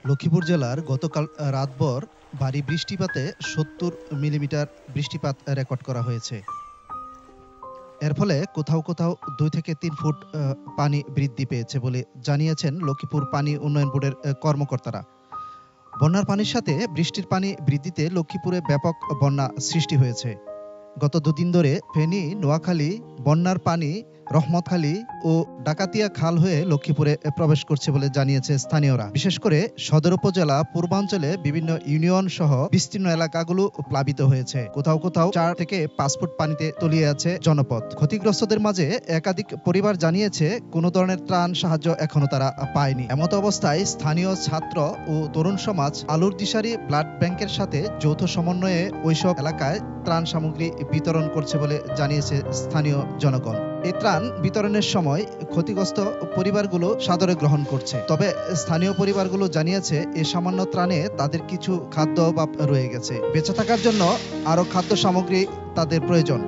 লক্ষ্মীপুর জেলার গতকাল রাতভর ভারী বৃষ্টিপাতে ৭০ মিলিমিটার বৃষ্টিপাত রেকর্ড করা হয়েছে। এর ফলে কোথাও কোথাও ২ থেকে ৩ ফুট পানি বৃদ্ধি পেয়েছে বলে জানিয়েছেন লক্ষ্মীপুর পানি উন্নয়ন বোর্ডের কর্মকর্তারা। বন্যার পানির সাথে বৃষ্টির পানি বৃদ্ধিতে লক্ষ্মীপুরে ব্যাপক বন্যা সৃষ্টি হয়েছে। গত দুদিন ধরে ফেনী, নোয়াখালী বন্যার পানি রহমতখালী ও ডাকাতিয়া খাল হয়ে লক্ষ্মীপুরে প্রবেশ করছে বলে জানিয়েছে স্থানীয়রা। বিশেষ করে সদর উপজেলা পূর্বাঞ্চলে বিভিন্ন ইউনিয়ন সহ বিস্তীর্ণ এলাকাগুলো প্লাবিত হয়েছে। কোথাও কোথাও ৪ থেকে ৫ ফুট পানিতে তলিয়ে আছে জনপদ। ক্ষতিগ্রস্তদের মাঝে একাধিক পরিবার জানিয়েছে কোনো ধরনের ত্রাণ সাহায্য এখনো তারা পায়নি। এমত অবস্থায় স্থানীয় ছাত্র ও তরুণ সমাজ আলুর দিশারি ব্লাড ব্যাংকের সাথে যৌথ সমন্বয়ে ওইসব এলাকায় ত্রাণ সামগ্রী বিতরণ করছে বলে জানিয়েছে স্থানীয় জনগণ। এই ত্রাণ বিতরণের সময় ক্ষতিগ্রস্ত পরিবারগুলো সাদরে গ্রহণ করছে। তবে স্থানীয় পরিবারগুলো জানিয়েছে এই সামান্য ত্রাণে তাদের কিছু খাদ্য অভাব রয়ে গেছে। বেঁচে থাকার জন্য আরো খাদ্য সামগ্রী তাদের প্রয়োজন।